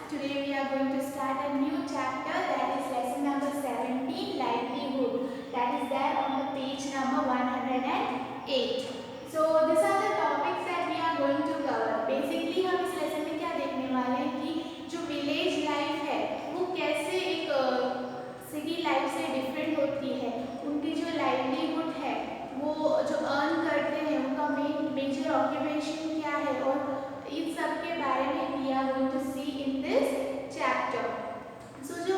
Today we are going to start a new chapter, that is lesson number 17, livelihood. That is there on the page number 108. So these are the topics that we are going to cover. Basically हम इस lesson में क्या देखने वाले हैं कि जो village life है वो कैसे एक सिटी लाइफ से डिफरेंट होती है, उनकी जो लाइवलीहुड है वो जो अर्न करते हैं उनका मेजर ऑक्यूपेशन क्या है, और इन सब के बारे में we are going to see in this chapter. So जो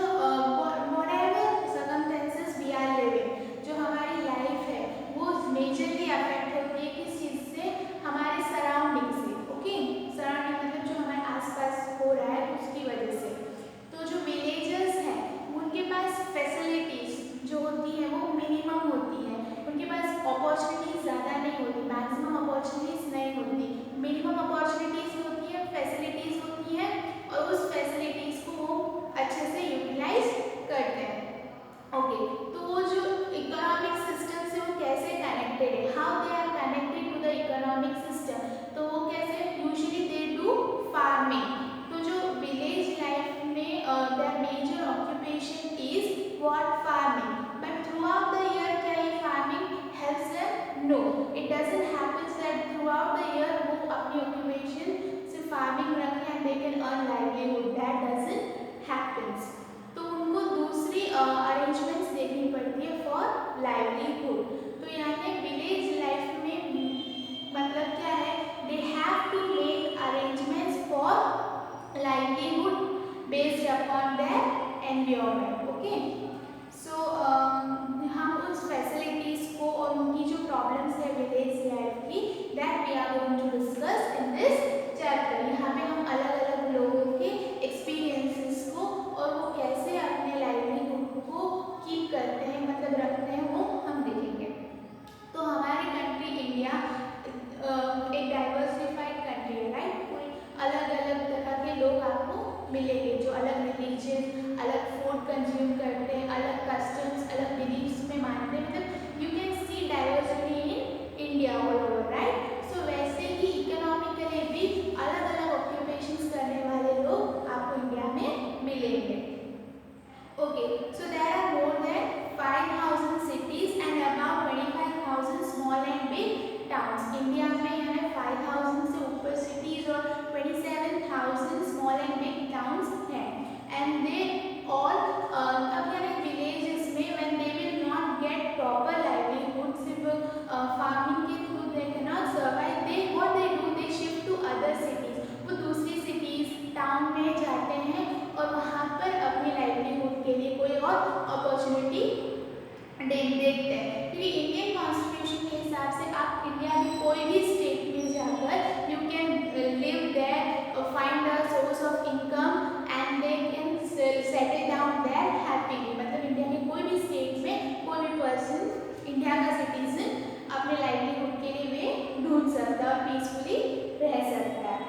whatever circumstances we are living, जो हमारी लाइफ है वो मेजरली अफेक्ट होती है किस चीज़ से, हमारे सराउंडिंग से. ओके, सराउंडिंग मतलब जो हमारे आसपास हो रहा है उसकी वजह से. तो जो विलेजर्स हैं उनके पास फैसिलिटीज़ जो होती हैं वो मिनिमम होती है, उनके पास अपॉर्चुनिटीज़ ज़्यादा नहीं होती, मैक्सिमम अपॉर्चुनिटीज़ नहीं होती, मिनिमम अपॉर्चुनिटीज़ होती है, फैसिलिटीज़ होती हैं, और उस फैसिलिटीज़ को वो अच्छे से यूटिलाइज करते हैं. ओके, तो वो जो इकोनॉमिक सिस्टम से वो कैसे कनेक्टेड है, how they are connected to the economic system, तो वो कैसे, यूजुअली दे डू फार्मिंग. तो जो विलेज लाइफ में their major occupation is what, farming. But throughout the year क्या ये farming helps them? No, it doesn't happen that throughout the year वो अपनी occupation से farming रखें and they can earn livelihood. That doesn't happens. तो उनको दूसरी arrangements देखनी पड़ती है for livelihood. तो यहाँ पे village life में मतलब क्या है, they have to make arrangements for livelihood based upon their environment. Okay, so हम उस facilities को और उनकी जो problems है village life की, that we are going to discuss in this chapter. यहाँ पे हम अलग अलग लोगों के experiences को और वो कैसे अपने livelihood को keep करते हैं, मतलब रखते हैं, वो हम देखेंगे. तो हमारी कंट्री इंडिया एक डाइवर्सिफाइड कंट्री है, राइट. कोई अलग अलग तरह के लोग आपको मिलेंगे जो अलग रिलीजन, अलग फूड कंज्यूम करते हैं, अलग कस्टम्स, अलग बिलीव्स में मानते हैं, मतलब you can see diversity in India all over, right. So वैसे ही इकोनॉमिकली भी अलग अलग ऑक्यूपेशंस करने वाले लोग आपको इंडिया में मिलेंगे. Okay, so there are more than 5,000 cities and about 25,000 small and big towns. India में है 5,000 से ऊपर सिटीज और 27,000 स्मॉल एंड बिग टाउन्स हैं. एंड दे ऑल अब यानी विलेजेस में when they will not get proper livelihood, सिर्फ फार्मिंग के through they can not survive, they what they do, they shift to other cities. वो दूसरी cities town में जाते हैं और वहाँ पर अपनी लाइवलीहुड के लिए कोई और अपॉर्चुनिटी देखते हैं. क्योंकि इंडियन कॉन्स्टिट्यूशन के हिसाब से आप इंडिया में कोई भी स्टेट में जाकर you can live there, find a source of income and they can settle down there happily. मतलब इंडिया के कोई भी स्टेट में कोई भी पर्सन, इंडिया का सिटीजन, अपने लाइवलीहुड के लिए वे ढूंढ सकता है और पीसफुली रह सकता है.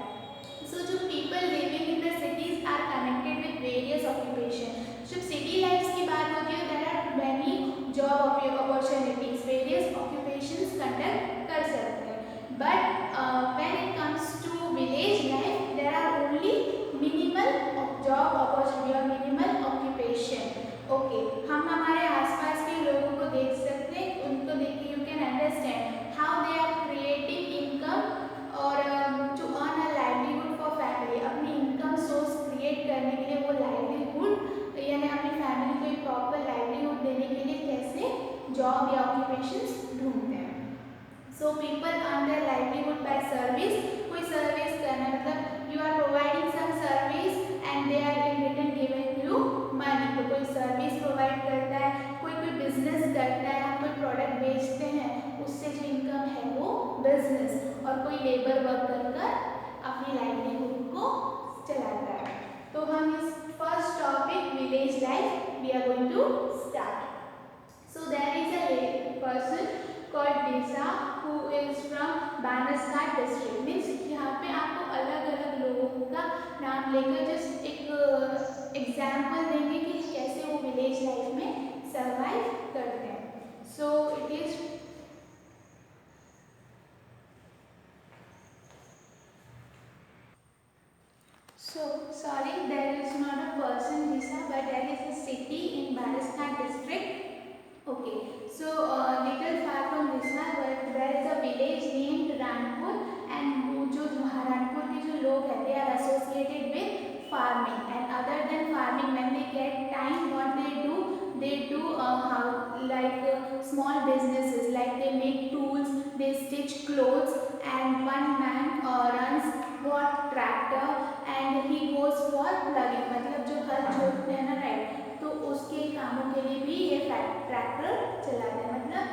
सो जो people living in the cities are connected with various occupation. जब सिटी लाइफ की बात होती है there are many job opportunities, various occupations conduct कर सकते हैं. But when it comes to village life there are only minimal job opportunity और minimal occupation. Okay, हम हमारे आसपास के लोगों को देख सकते हैं, उनको देख के you can understand how they are creating income और to earn a livelihood for family. अपनी इनकम सोर्स क्रिएट करने के लिए वो लाइवलीहुड यानी अपनी फैमिली को एक प्रॉपर लाइवलीहुड देने के लिए कैसे जॉब या ऑक्यूपेशंस ढूंढते हैं. So people earn their livelihood by service. कोई सर्विस करना मतलब you are providing some service and they are in return giving you money. तो कोई सर्विस प्रोवाइड करता है, कोई कोई बिजनेस करता है, हम कोई प्रोडक्ट बेचते हैं, उससे जो इनकम है वो बिजनेस, और कोई लेबर वर्क कर अपनी लाइवलीहुड को चलाता है. तो हम इस first topic village life we are going to start. So there is a person called Disa who is from Banasghat district. Means यहाँ पे आपको अलग अलग लोगों का नाम लेकर जस्ट एक एग्जाम्पल देंगे कि कैसे वो विलेज लाइफ में सर्वाइव करते हैं. So it is So sorry, there is not a person Risa, but there is a city in Bariskhan district. Okay, so little far from Risa, there is a village named Ranpur, and वो जो Ranpur के जो लोग हैं, they are associated with farming, and other than farming, when they get time, what they do how like small businesses, like they make tools, they stitch clothes, and one man runs what tractor, and he goes for plugging, मतलब जो हल जोतते हैं ना, right, तो उसके कामों के लिए भी ये ट्रैक्टर चलाते हैं। मतलब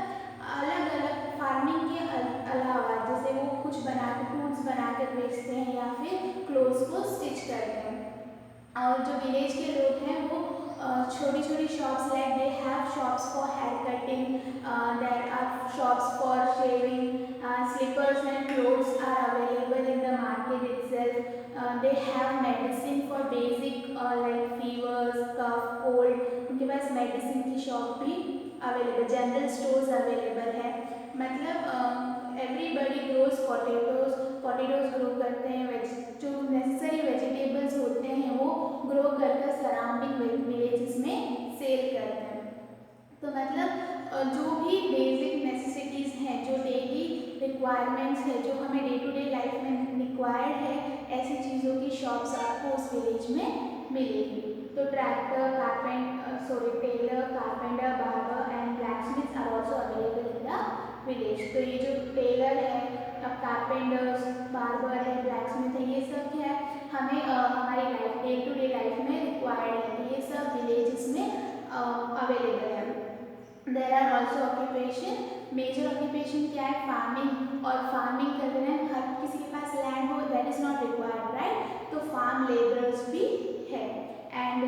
अलग अलग फार्मिंग के अलावा, जैसे वो कुछ बना के टूल्स बना कर बेचते हैं या फिर क्लोथ्स को स्टिच करते हैं। और जो विलेज के लोग हैं वो छोटी छोटी shops, like they have shops for hair cutting, there are shops for shaving, slippers and clothes are available in the market itself. They have medicine for basic like fevers, cough, cold, उनके पास medicine की shop भी available, general stores available है। मतलब everybody grows potatoes grow करते हैं, जो necessary vegetables होते हैं वो ग्रो करके सराउंडिंग विलेजेस में सेल करते हैं। तो मतलब जो भी बेसिक नेसेसिटीज़ हैं, जो डेली रिक्वायरमेंट्स है, जो हमें डे टू डे लाइफ में रिक्वायर्ड है, ऐसी चीज़ों की शॉप्स आपको उस विलेज में मिलेगी। तो tractor, tailor, carpenter, barber and blacksmiths are also available in the village. तो ये जो टेलर है, कारपेंटर्स, बार्बर है, ब्लैकस्मिथ है, ये सब क्या है, हमें हमारी life day to day life में रिक्वायर्ड है, तो ये सब विलेजेस में अवेलेबल है। There are also occupation, major occupation क्या है, फार्मिंग, और फार्मिंग करते हैं, हर किसी के पास लैंड हो, that is not required, right, तो फार्म लेबरर्स भी है। एंड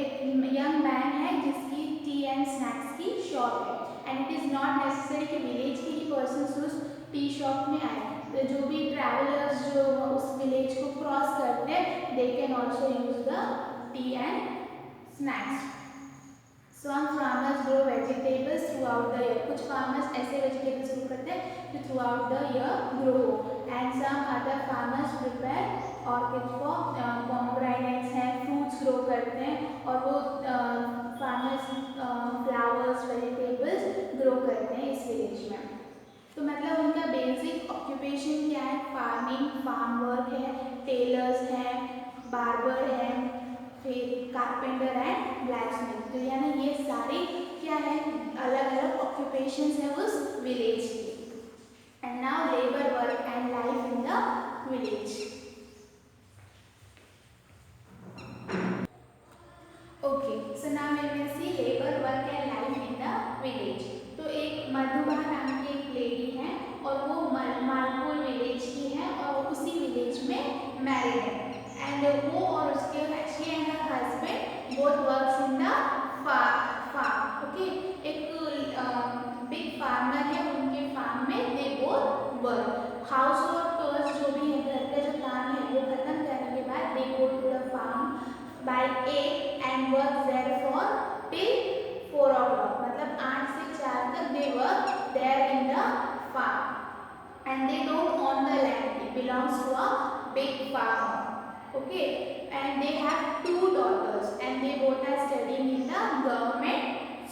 एक यंग मैन है जिसकी टी एंड स्नैक्स की शॉप है, and it is not necessary कि विलेज के ही पर्सन उस टी शॉप में आए, तो जो भी ट्रैवलर्स जो उस विलेज को क्रॉस करते हैं, they can also use the T and snacks. Some farmers grow vegetables throughout the year. कुछ farmers ऐसे vegetables grow करते हैं जो throughout the year grow, and some other farmers prepare orchids for pomegranates हैं, fruits grow करते हैं, और वो farmers flowers, vegetables grow करते हैं इस village में। तो मतलब उनका बेसिक ऑक्यूपेशन क्या है, फार्मिंग, फार्म वर्क है, टेलर्स हैं, बार्बर हैं, फिर कारपेंटर एंड ब्लैकस्मिथ, तो यानी ये सारी क्या है, अलग अलग ऑक्यूपेशंस है उस विलेज की। And now labour work and life in the village. Okay, so now we will see labour work and life in the village. तो एक मधुबा नाम की एक लेडी है, और वो मालपुर विलेज की है, और उसी विलेज में मैरिड है, एंड वो और उसके she and her husband both works in the farm. Okay, एक big farmer है, उनके farm में they both work. Household chores जो भी है, घर का जो काम है वो खत्म करने के बाद they go to the farm by 8 and work there for till 4 o'clock. मतलब 8 से 4 तक they work there in the farm, and they don't own the land, it belongs to a big farmer. Okay, and they have 2 daughters, and they both are studying in the government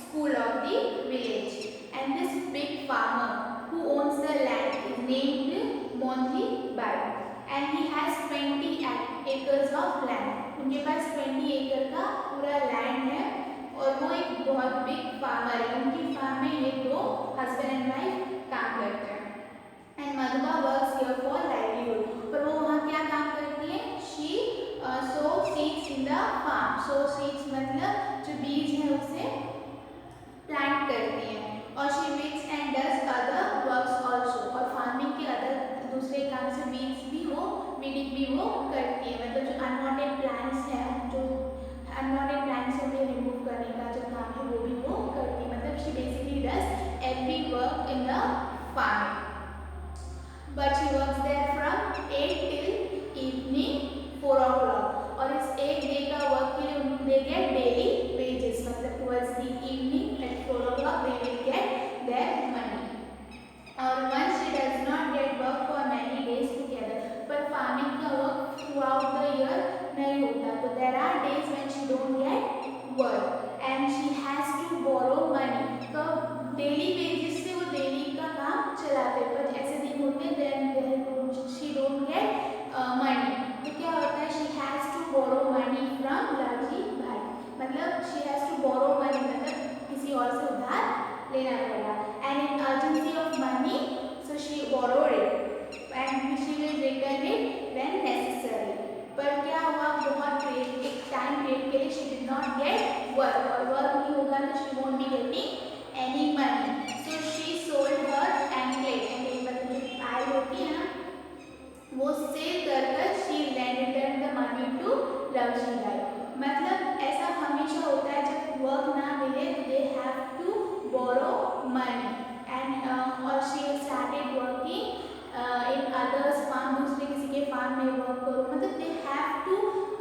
school of the village. And this big farmer who owns the land is named Montri Bai, and he has 20 acres of land. उनके पास 20 एकड़ का पूरा land है, और वो एक बहुत big farmer है। उनकी फार्म में ये दो हस्बैंड एंड वाइफ काम करते हैं। And Madhuba works here for livelihood, पर वो वहाँ क्या काम करती है, she sows seeds in the farm. So seeds मतलब जो बीज है उसे प्लांट करती है, और she weeds and does other works also, और फार्मिंग के अदर दूसरे काम से वीड्स भी वो वीडिंग भी वो करती है, मतलब जो अनवांटेड प्लांट्स हैं, जो अनवांटेड प्लांट्स उन्हें रिमूव करने का जो काम है वो भी वो करती है। मतलब she basically does every work in the farming, but she works there from 8 till evening 4 o'clock, और इस एक डे का वर्क के लिए they get daily wages, मतलब towards the evening at 4 o'clock they will get their money, और once she does not get work for many days together, पर farming का work throughout the work and she has to borrow money. तो daily basis से वो daily का काम चलाते हैं, पर ऐसे दिन होते हैं then she don't get money. तो क्या होता है, she has to borrow money from Lalji भाई, मतलब she has to borrow money मतलब किसी और से उधार लेना पड़ेगा. And in urgency of money, so she borrowed it and she will return it when necessary. पर क्या हुआ, बहुत एक टाइम पीरियड के लिए she did not get work, और वर्क नहीं होगा तो she won't be getting any money. So she sold her anklet, anklet मतलब जो पायल होती है ना, वो सेल कर she returned the money to Lavji भाई. मतलब ऐसा हमेशा होता है जब वर्क ना मिले तो they have to borrow money and और she started working in others farm, दूसरे किसी के फार्म में वर्क करो, मतलब they have to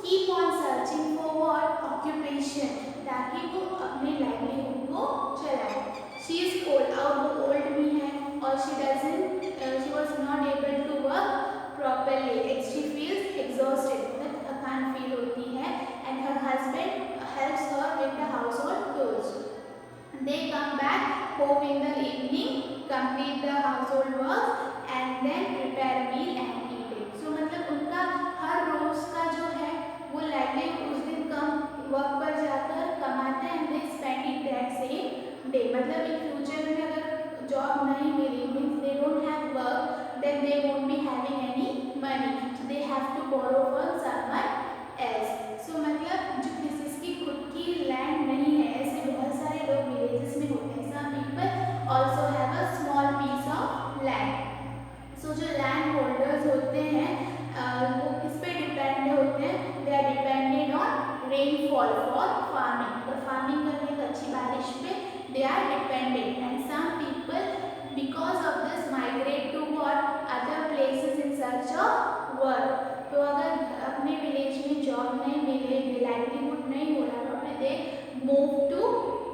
keep on searching for what occupation, ताकि वो अपने लाइवलीहुड को चलाए. She is old, और वो ओल्ड भी है और she was not able to work properly. She feels exhausted, मतलब थकान फील होती है. And her husband helps her with the household chores. They come back home in the evening, complete the household work and then prepare a meal and eat it. So मतलब उनका हर रोज का जो है वो लाइवलीहुड उस दिन कम वर्क पर जाकर कमाते हैं and they spend it that same day. मतलब इन फ्यूचर में अगर जॉब नहीं मिली, means they don't have work, then they won't be having any money. So they have to borrow from someone else. So मतलब जो जिसकी खुद की land नहीं है, ऐसे बहुत सारे लोग विलेजेस में होते हैं. Some people also have a small piece of land. So जो लैंड होल्डर्स होते हैं वो किस पे डिपेंड होते हैं, they are depended on rainfall for farming. तो फार्मिंग करने का अच्छी बारिश पे they are depended. And some people because of this migrate to what other places in search of work. तो अगर अपने विलेज में जॉब नहीं मिले, लाइवलीहुड नहीं हो रहा, तो फिर they move to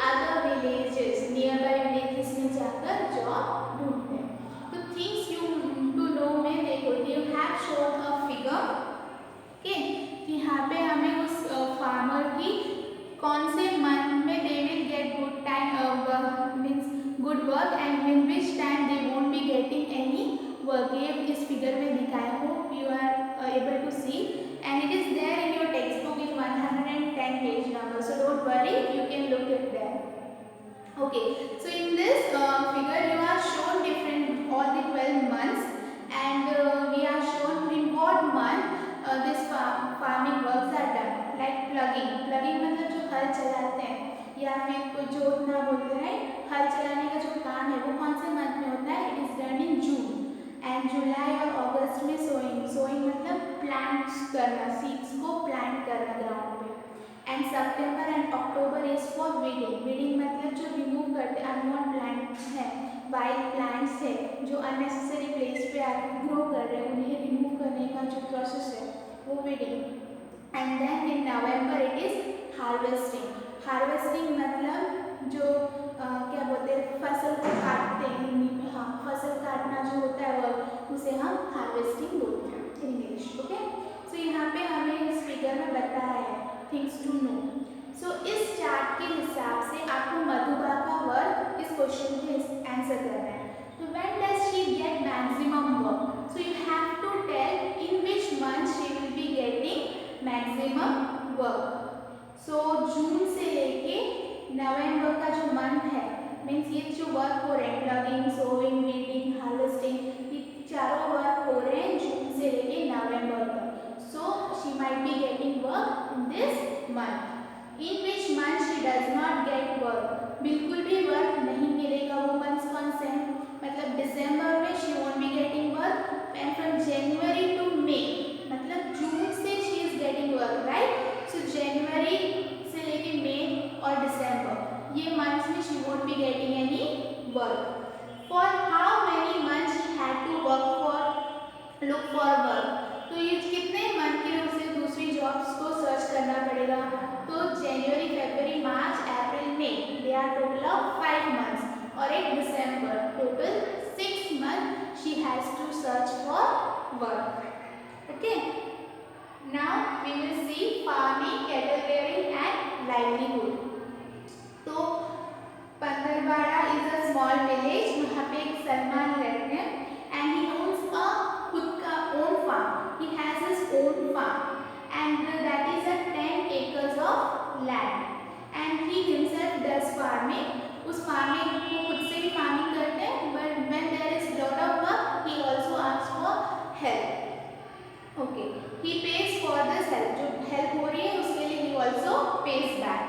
other villages, nearby villages में जाकर जॉब ढूंढते हैं. तो थिंग्स यू टू नो में देखो, you have shown a figure के यहाँ पे हमें उस फार्मर की कौन से मंथ में they will get good time means good work and in which time they won't be getting any work. ये इस फिगर में दिखाया हो, you are able to see and it is there in your textbook in 110 page number, so don't worry, you can look it there. Okay, so in this figure you are shown different all the 12 months and we are shown in what month this farming works are done, like plugging मतलब जो हल चलाते हैं या फिर कोई जोतना बोलते हैं, हल चलाने का जो काम है वो कौन से मंथ में होता है, it is done in June. And जुलाई और अगस्त में सोइंग मतलब प्लांट्स करना, सीड्स को प्लांट करना ग्राउंड पे. And September and October is for weeding मतलब जो रिमूव करते अनवांट प्लांट्स हैं, वाइल्ड प्लांट्स है जो अननेसेसरी प्लेस पे आके ग्रो कर रहे हैं, उन्हें रिमूव करने का जो प्रोसेस है वो weeding. And then in November it is harvesting मतलब जो क्या बोलते हैं फसल को काटते हैं हिंदी में. हाँ, फसल काटना जो होता है वो उसे हम हार्वेस्टिंग बोलते हैं इंग्लिश. ओके, सो यहाँ पे हमें इस फिगर में बताया है थिंग्स टू नो. सो इस चार्ट के हिसाब से आपको मधुबा का वर्क इस क्वेश्चन के आंसर करना है. तो when does she get maximum work, so you have to tell in which month she will be getting maximum work. So जून से लेके नवंबर का जो मंथ है, मीन्स ये जो वर्क हो रहे हैं प्लगिंग, सोइंग, वीडिंग, हार्वेस्टिंग, ये चारों वर्क हो रहे हैं जून से लेके नवंबर तक. So she might be getting work in this month. In which month she does not get work, बिल्कुल भी वर्क नहीं मिलेगा. वो मंथ कौन से हैं, मतलब दिसंबर में she won't be getting work. And from January to May मतलब जून से she is getting work, right. So जनवरी से लेके मई और दिसंबर ये मंथ्स में she won't be getting any work. For how many months she had to look for work? तो ये कितने मंथ के लिए उसे दूसरी जॉब्स को सर्च करना पड़ेगा. तो January, February, March, April, May, they are total of 5 months और एक दिसंबर, total 6 months she has to search for work. Okay. Now we will see farming, cattle rearing and livelihood. तो पंदरबाड़ा इज अ स्मॉल विलेज, वहाँ पे एक सलमान रहते हैं and he ons a खुद का own farm, he has his own farm and that is a 10 acres of land and he himself does farming. उस farming को खुद से ही फार्मिंग करते हैं, but when there is lot of work he also asks for help. Okay, he pays for this help, जो help हो रही है उसके लिए he also pays back.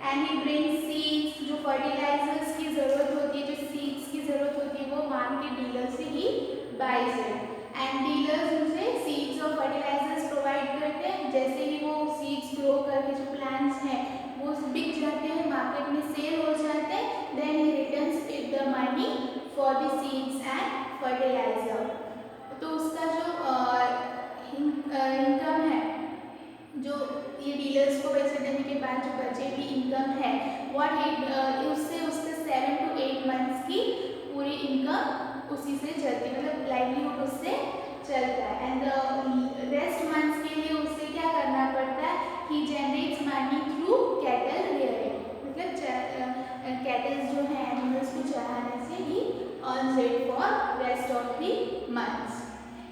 And he brings seeds, जो फर्टिलाइजर्स की ज़रूरत होती है, जो सीड्स की ज़रूरत होती है, वो मान के डीलर से ही बाइज है एंड डीलर्स उसे सीड्स और फर्टिलाइजर्स प्रोवाइड करते हैं. जैसे ही वो सीड्स ग्रो करके जो प्लांट्स हैं वो बिक जाते हैं, मार्केट में सेल हो जाते हैं, then he returns the money for the seeds and fertilizer. तो उसका जो इनकम है, जो ये डीलर्स को पैसे देने के बाद जो बचे भी इनकम है, व्हाट उससे उसके 7 to 8 मंथ्स की पूरी इनकम उसी से चलती है, मतलब लाइवलीहुड उससे चलता है. एंड रेस्ट मंथ्स के लिए उससे क्या करना पड़ता है, he generates money through cattle rearing, मतलब कैटल्स जो है एनिमल्स को चराने से he earns it for rest of the months.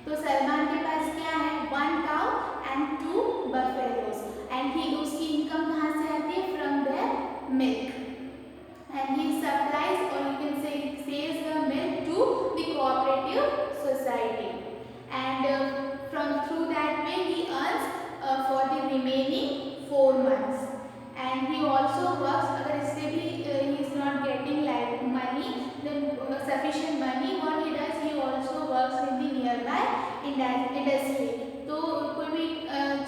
तो सलमान के पास क्या है, 1 cow and 2 buffaloes and he उसकी इनकम कहाँ से आती है, from their milk and he supplies और you can say sells the milk to the cooperative society and from through that way he earns for the remaining 4 months. And he also works, अगर इससे भी he is not getting money, then sufficient money, what he does, he also works in the nearby industry. तो कोई भी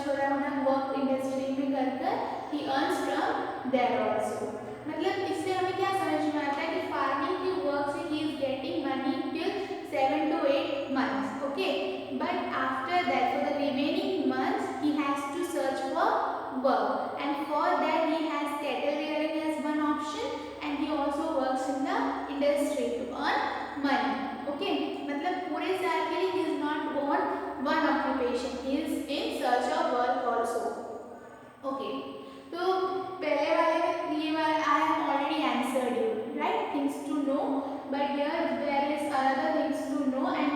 छोटा मोटा work industry में कर he earns from there also. मतलब इससे हमें क्या समझ में आता है कि फार्मिंग की वर्क से he is getting money till 7 to 8 months. Okay, but after that for the remaining months he has to search for work and for that he has cattle rearing as one option and he also works in the industry to earn money. Okay, मतलब पूरे साल के लिए he is not on one occupation, he is in search of work also. Okay, तो पहले वाले में ये वाला I have already answered you, right, things to know, but here there is other things to know and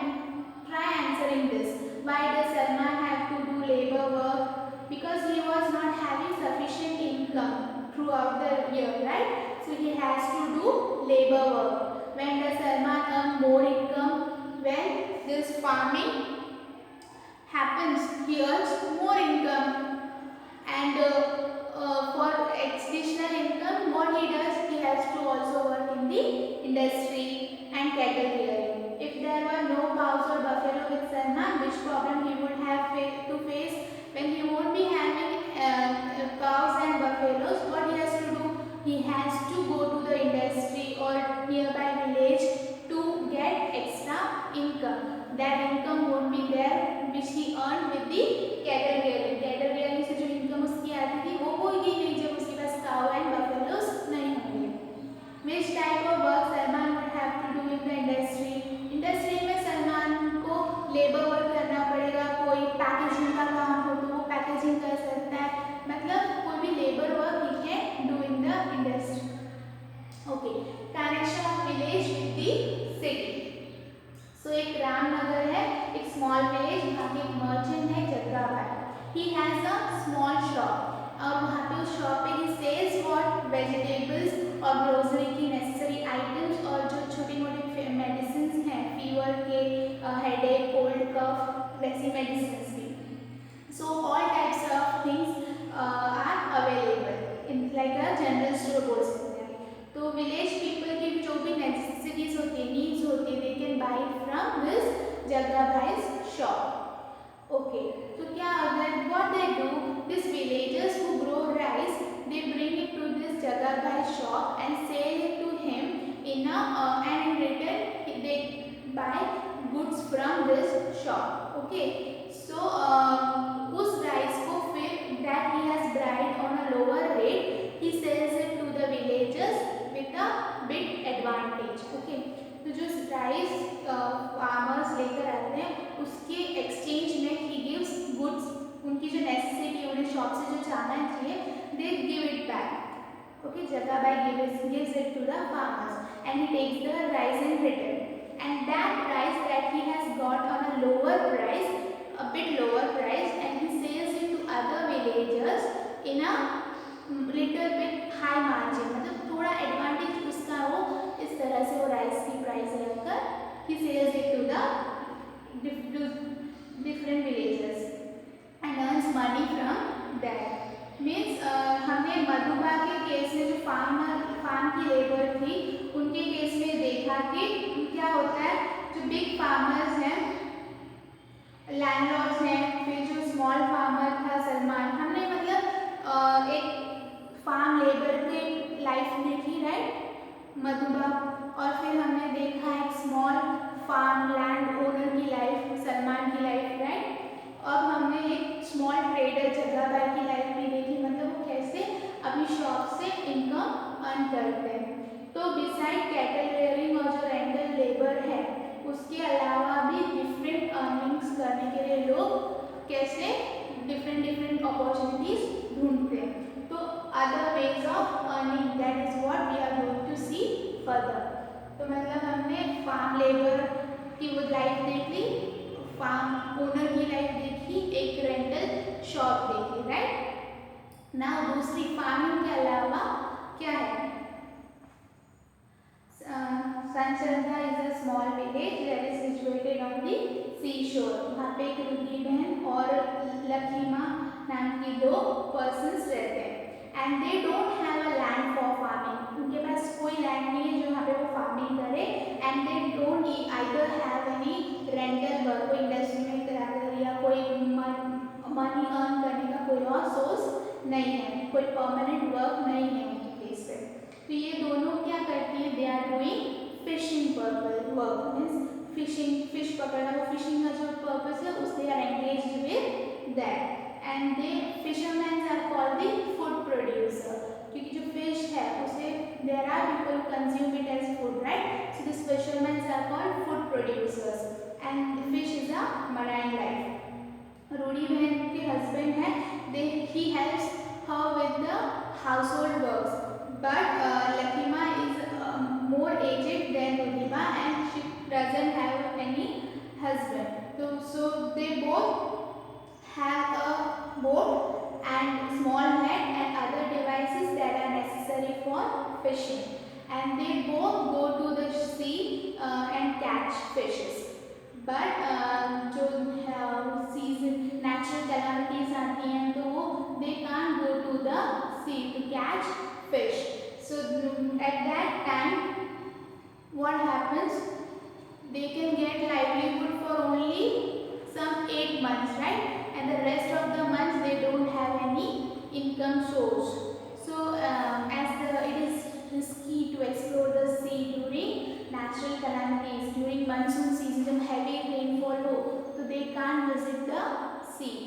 try answering this. Why does Salman have to do labor work? Because he was not having sufficient income throughout the year, right? So he has to do labor work. When does Salman earn more income? When this farming happens, he earns more income. And for additional income, what he does, he has to also work in the industry and cattle rearing. If there were no cows or buffalo with Salman, which problem he would have to face? When he won't be having cows and buffaloes, what he has to do? He has to go to the industry or nearby village to get extra income. That income won't be there which he earned with the cattle rearing. Cattle rearing से जो income उसकी आती थी वो होगी नहीं जब उसके पास cow and buffaloes नहीं होंगे. Which type of work Salman would have to do in the industry? Industry में सलमान को लेबर वर्क करना पड़ेगा. कोई पैकेजिंग का काम हो तो वो पैकेजिंग कर सकता है, मतलब कोई भी labour work he can do in the industry. Okay, connection of village with the city. So एक रामनगर है, एक स्मॉल विलेज, वहाँ के एक मर्चेंट है जग्गा भाई. He has a small shop और वहाँ पे उस शॉप पे ही सेल्स व्हाट, वेजिटेबल्स और ग्रोसरी की नेसेसरी आइटम्स और जो छोटी मोटी मेडिसिन हैं फीवर के, हेडेक, कोल्ड कफ, वैसी मेडिसिन भी. So all types of things are available in like a general store बोल सकते हैं. तो विलेज पीपल की जो भी नेसेसिटीज होती है, नीड्स होती है, they can buy from this Jagga भाई's शॉप. ओके, तो क्या अगर what they do, this villagers who grow rice, they bring it to this Jagga Bhai's shop and sell it to him in a and in return they buy goods from this shop. Okay, so उस rice को फिर that he has bought on a lower rate, he sells it to the villagers with a big advantage. Okay, तो जो rice farmers लेकर आते हैं उसके जगह by gives it to the farmers, and he takes the rice in return. And that rice that he has got on a lower price, a bit lower price, and he sells it to other villagers in a little bit high margin. मतलब थोड़ा advantage उसका हो, इस तरह से वो rice की price रखकर he sells it to the different villages and earns money from that. Means हमने मधुबा के केस में जो फार्म की लेबर थी उनके केस में देखा कि क्या होता है, जो बिग फार्मर्स हैं, लैंडलॉर्ड्स हैं, फिर जो स्मॉल फार्मर था सलमान, हमने मतलब एक फार्म लेबर की लाइफ देखी, राइट, मधुबा, और फिर हमने देखा एक स्मॉल फार्म लैंड ओनर की लाइफ, सलमान की लाइफ, राइट। अब हमने एक स्मॉल ट्रेडर जगह बाई की लाइफ भी देखी, मतलब वो कैसे अपनी शॉप से इनकम अर्न करते हैं। तो बिसाइड कैटल रेयरिंग और जो रेंटल लेबर है उसके अलावा भी डिफरेंट अर्निंग्स करने के लिए लोग कैसे डिफरेंट अपॉर्चुनिटीज ढूंढते हैं। तो other ways of earning, that is what we are going to see further. तो मतलब हमने फार्म लेबर की वो लाइफ देख ली, फार्म ओनर की लाइफ देखी, एक रेंटल शॉप देखी, राइट। नाउ दूसरी फार्मिंग के अलावा क्या है, Sancharda is a small village that is situated on the sea shore. वहाँ पे एक रुदी बहन और लखीमा नाम की दो पर्सन्स रहते हैं, and they don't have a land for farming. उनके पास कोई लैंड नहीं है जो यहाँ पे वो फार्मिंग करे, and they don't either have any rental work, कोई इंडस्ट्री में कराकर या कोई मनी अर्न करने का कोई और सोर्स नहीं है, कोई परमानेंट वर्क नहीं है उनके केस पे। तो ये दोनों क्या करती है, they are doing fishing work, means fishing, fish पकड़ना, वो फिशिंग का जो पर्पस है उस they are engaged with that, and they fisherman are called the food producer, क्योंकि जो फिश है उसे there are people consume it as food, right. So this fisherman are called food producers, and fish is a marine life. Rudi बहन के husband है, they he helps her with the household works, but Lakhima is more aged than Rudiba and she doesn't have any husband. So they both have a boat and small net and other devices that are necessary for fishing, and they both go to the sea and catch fishes. But जो season natural calamities आती हैं तो वो they can't go to the sea to catch fish. So at that time what happens, they can get livelihood for only some 8 months, right, and the rest of the months they don't have any income source. So as it is risky to explore the sea during natural calamities, during monsoon season जब heavy rainfall हो तो they can't visit the sea.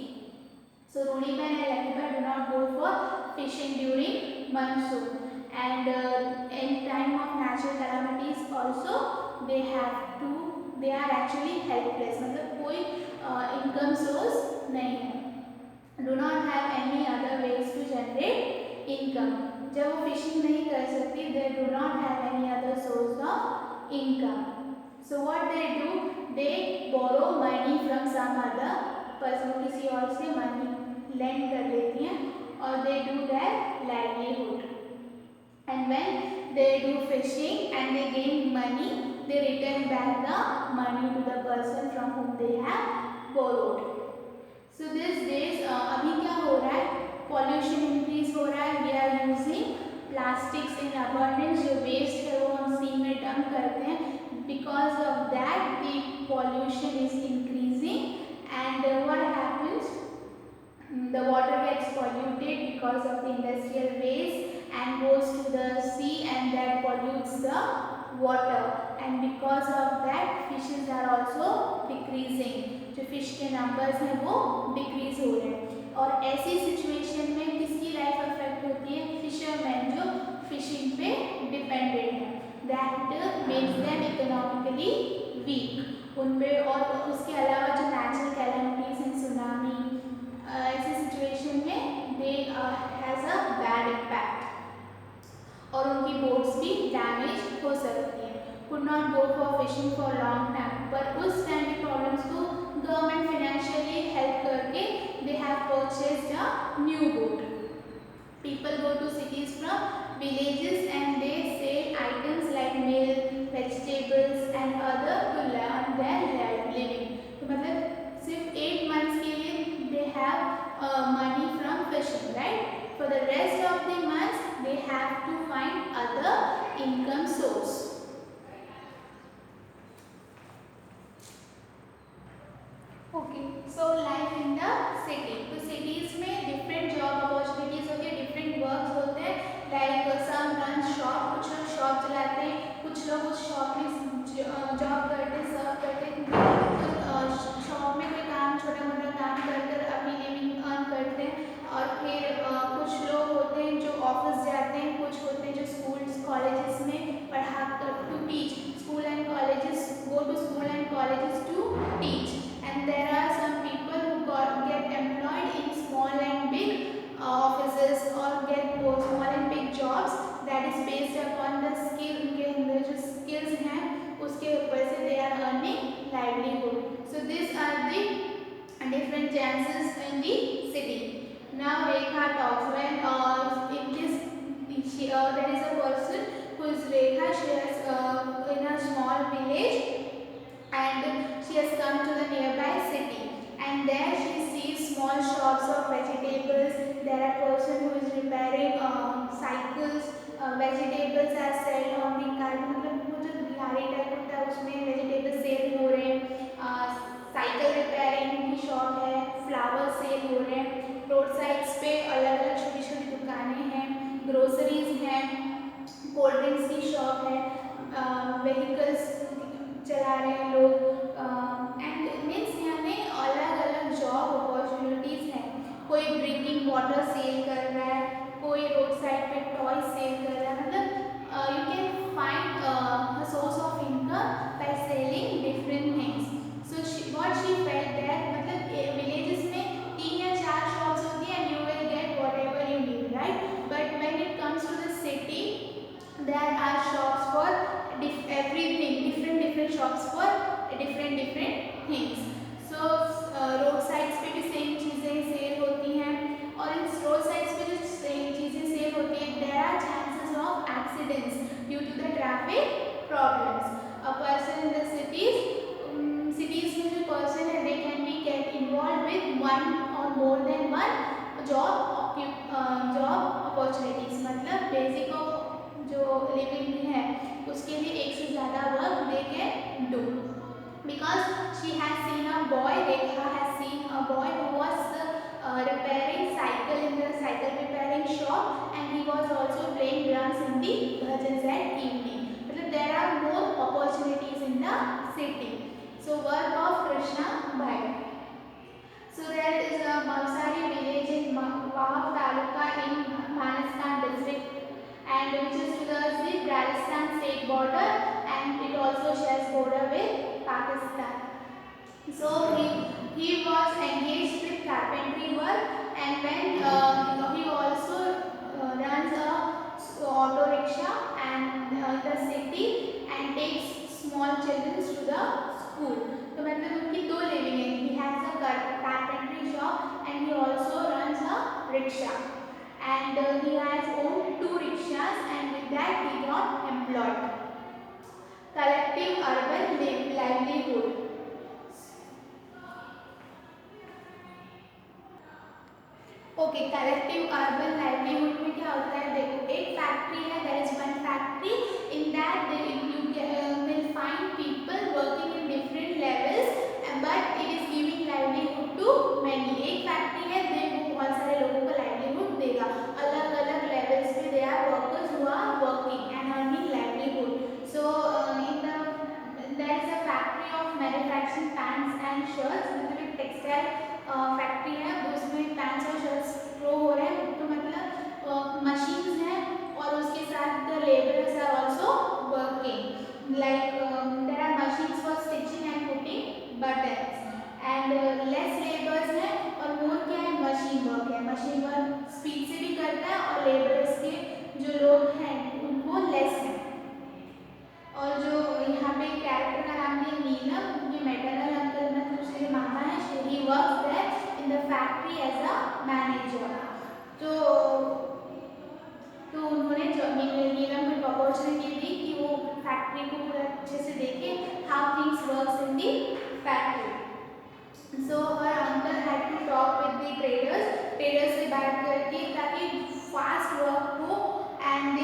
So Rudiba and Lakiba do not go for fishing during monsoon, and in time of natural calamities also they are actually helpless, मतलब कोई income source नहीं है, do not have any other ways to generate income. जब वो fishing नहीं कर सकती, they do not have any other source of income. So what they do, they borrow money from some other person, किसी और से money lend कर लेती हैं और they do their livelihood. And when they do fishing and they gain money, they return back the money to the person from whom they have borrowed. So these days अभी क्या हो रहा है, pollution increase हो रहा है, we are using plastics in abundance, जो waste है वो हम sea में dump करते हैं, because of that the pollution is increasing, and what happens, the water gets polluted because of the industrial waste and goes to the sea, and that pollutes the water, and because of that fishes are also decreasing, जो fish के numbers हैं वो decrease हो रहे हैं। और ऐसी situation में किसकी life affect होती है, fishermen जो fishing पे dependent हैं, that makes them economically weak उन पे। और उसके अलावा जो natural calamities हैं, सुनामी, ऐसी सिचुएशन में they has a bad impact. not go for fishing for long time, पर उस टाइम की प्रॉब्लम्स को गवर्नमेंट फाइनेंशियली हेल्प करके they have purchased a new boat. People go to cities from villages and they sell items like milk, vegetables and other to learn their living. तो मतलब सिर्फ 8 months के लिए they have money from fishing, right? For the rest of the months they have to find other income source. Okay, so life in the city. तो cities में different job opportunities होती है, different works होते हैं. Like some run shop, कुछ लोग shop चलाते हैं, कुछ लोग उस shop में job करते हैं, serve करते हैं. तो shop में कोई काम, छोटा मोटा काम कर अपनी living earn करते हैं. और फिर कुछ लोग होते हैं जो ऑफिस जाते हैं, कुछ होते हैं जो स्कूल्स कॉलेजेस में पढ़ा कर to teach. School and colleges go to school and colleges to teach. And there are some people who get employed in small and big offices or get those small and big jobs that is based upon the skill. उनके अंदर जो skills हैं उसके ऊपर से they are earning livelihood. So these are the different chances in the city. Now Rekha talks when in this there is a person who is Rekha. She is in a small village and she has come to the nearby city, and there she sees small shops of vegetables. There are person who is repairing cycles. Vegetables are sold on the cart. मतलब वो जो लारी type होता है उसमें vegetables cell हो रहे हैं. Cycle repairing की शॉप है, फ्लावर सेल हो रहे हैं. रोड साइड्स पे अलग अलग छोटी छोटी दुकानें हैं, ग्रोसरीज हैं, कोल्ड ड्रिंक्स की शॉप है, व्हीकल्स चला रहे हैं लोग. एंड मीन्स यहाँ में अलग अलग जॉब अपॉर्चुनिटीज़ हैं. कोई ड्रिंकिंग वाटर सेल कर रहा है, कोई रोड साइड पे टॉय सेल कर रहा है. मतलब you can find a source of income by selling different things. So what she felt that मतलब विलेजेस में 3 या 4 शॉप्स होती है and you will get whatever you need, right? But when it comes to the city there are shops for everything, different shops for different things. So road sides पे भी same चीज़ें cell होती हैं, और इन road sides पे जो same चीज़ें cell होती हैं there are chances of accidents due to the traffic problems. A person in the cities में जो person है they can be get involved with one or more than one job opportunities. मतलब basic जो living है उसके लिए एक से ज़्यादा work they can do. Because she has seen a boy, Rekha has seen a boy who was repairing cycle in the cycle repairing shop and he was also playing drums in the bhajans at evening. मतलब there are more opportunities in the city. So work of Krishna Bhai. So there is a Bhavsari village in Wahab Taluka in Manaskan district, and which is towards the Rajasthan state border, and it also shares border with Pakistan. So he was engaged with carpentry work, and when he also runs a auto rickshaw and the city and takes small children to the school. तो मतलब उनकी दो living है. He has a carpentry shop and he also runs a rickshaw. And he has owned 2 rickshaws, and with that he got employed. Collective urban livelihood. Okay, collective urban livelihood में क्या होता है? देखो, एक फैक्ट्री है, there is one factory. In that you will find people working in different levels, but it is giving livelihood to many. एक factory है, वो बहुत सारे लोगों को livelihood देगा. अलग अलग levels पे there are workers who are working and earning livelihood. So there is a factory of manufacturing pants and shirts. मतलब एक textile फैक्ट्री है, उसमें पैंट्स और शर्ट्स ग्रो हो रहे हैं. तो मतलब मशीन्स हैं और उसके साथ the labourers are also working. Like there are machines for stitching and putting buttons, and less labours हैं और मोर क्या है, मशीन वर्क है. मशीन वर्क स्पीड से भी करता है और लेबर्स के जो लोग हैं उनको लेस है. और जो यहाँ Neelam, ये maternal uncle मतलब उसके मामा है, he works there in the factory as a manager. तो उन्होंने नीलम को अपॉर्चुनिटी दी कि वो फैक्ट्री को पूरा अच्छे से देखे, how things works in the factory. So her uncle had to talk with the traders से बात करके ताकि fast work हो, and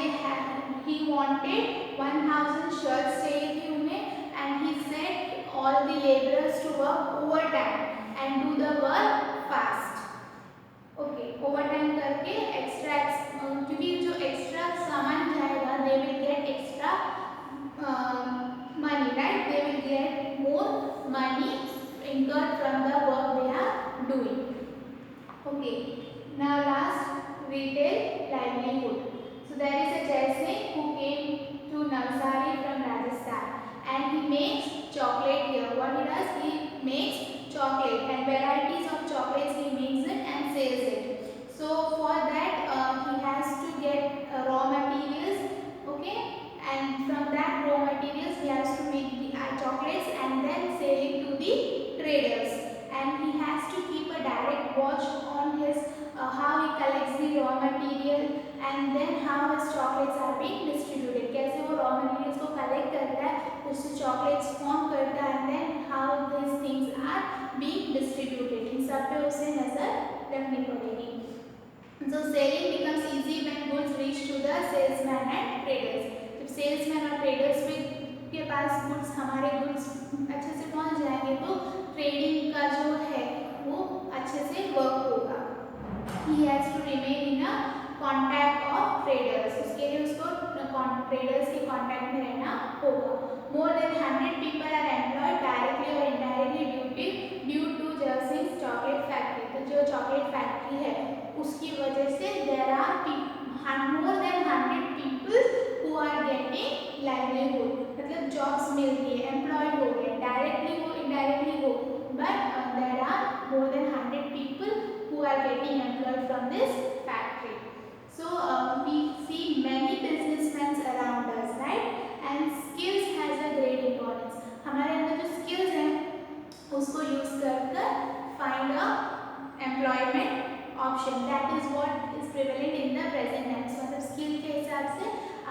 he wanted 1000 shirts चाहिए थी उन्हें, and he said all the laborers to work overtime and do the work fast. Okay, overtime करके extra क्योंकि जो एक्स्ट्रा सामान जाएगा दे will get extra money, right? They will get more money incurred from the work they are doing. Okay, now last, retail livelihood. So there is a Jai Singh who came to Navsari from Rajasthan, and he makes chocolate here. What he does, he makes chocolate, and varieties of chocolates he makes it and sells it. So for that he has to get raw materials, okay, and from that raw materials he has to make the chocolates and then sell it to the traders, and he has to keep a direct watch on his how he collects the raw material and then how his chocolates are being distributed. कैसे वो raw materials को collect करता है, उससे chocolates form करता है, and then how these things are being distributed. इन सब पे उसे नजर रखनी पड़ेगी. So selling becomes easy when goods reach to the salesman and traders. जब salesman और traders के पास goods, हमारे goods अच्छे से पहुंच जाएंगे तो trading का जो है वो अच्छे से work होगा. He has to remain in a contact of traders. उसके लिए उसको traders के contact में रहना होगा. More than 100 people are employed directly or indirectly due to Jai Singh's chocolate factory. तो जो chocolate factory है उसकी वजह से there are more than 100 people who are getting livelihood. मतलब jobs मिल रही है, employed हो गए, directly हो indirectly हो, but there are more than 100 people who are getting employed from this factory. So we see many businessmen around us, right? And skills has a great importance. हमारे अंदर जो skills हैं उसको use कर find a employment option. That is what is prevalent in the present tense. मतलब skill के हिसाब से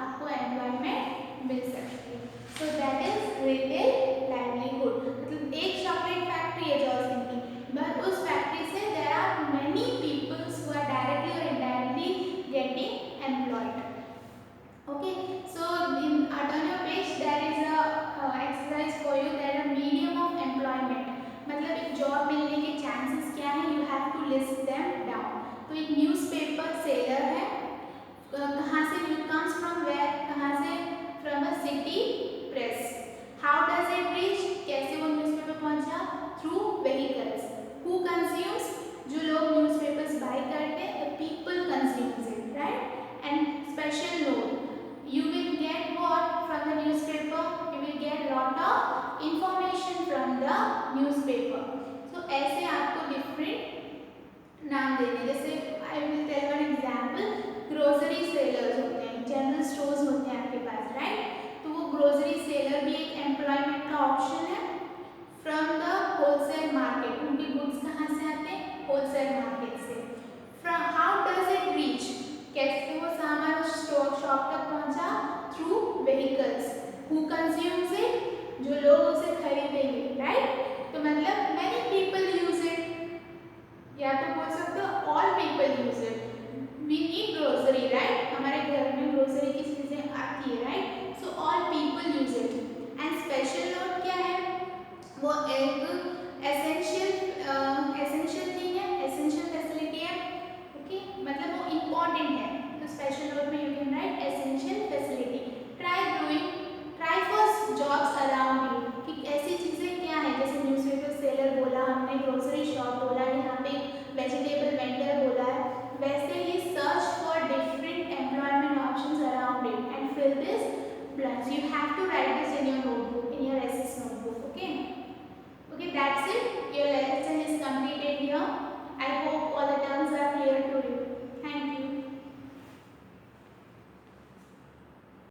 आपको employment मिल सकती है. So that is retail livelihood. मतलब एक chocolate factory है जॉर्जिन की, but उस factory से there are many people who are directly or indirectly getting employed. Okay, so in turn your page there is a exercise for you. There are medium of employment. मतलब एक job मिलने के chances क्या हैं, you have to list them down. तो एक newspaper seller है, कहाँ से, comes from where, कहाँ से, from a city press. How does it reach, कैसे वो न्यूज़पेपर पहुँचा, through vehicles. Who consumes, जो लोग न्यूज़पेपर्स बाय करते हैं, the people consumes it, right? And special note, you will get what from the newspaper, you will get lot of information from the newspaper. So ऐसे आपको different नाम देने, जैसे I will tell one example. Grocery sellers होते हैं, general stores होते हैं आपके पास, राइट? तो वो ग्रोसरी सेलर भी एक एम्प्लॉयमेंट का ऑप्शन है. फ्रॉम द होलसेल मार्केट, उनके गुड्स कहाँ से आते हैं, होलसेल मार्केट से. From how does it reach, कैसे वो सामान उस शॉप तक पहुंचा, through vehicles. Who consumes it, जो लोग उसे खरीदेंगे, राइट? तो मतलब मैनी पीपल यूज इट, या तो बोल सकते हो all people use it. We need grocery, right? हमारे घर में ग्रोसरी की चीजें आती है, right? So all people use it. And special note क्या है, वो एक एसेंशियल थिंग है, एसेंशियल फैसिलिटी है. ओके, मतलब वो इम्पॉर्टेंट है. तो स्पेशल नोट में you can write essential facility. Try for jobs around you, कि ऐसी चीज़ें क्या है, जैसे न्यूज़पेपर सेलर बोला हमने, ग्रोसरी शॉप बोला, यहाँ पे वेजिटेबल वेंडर बोला है, वैसे ही search for different employment options around it and fill this blanks. You have to write this in your notebook, in your SS notebook. Okay, that's it. Your lesson is completed here. I hope all the terms are clear to you.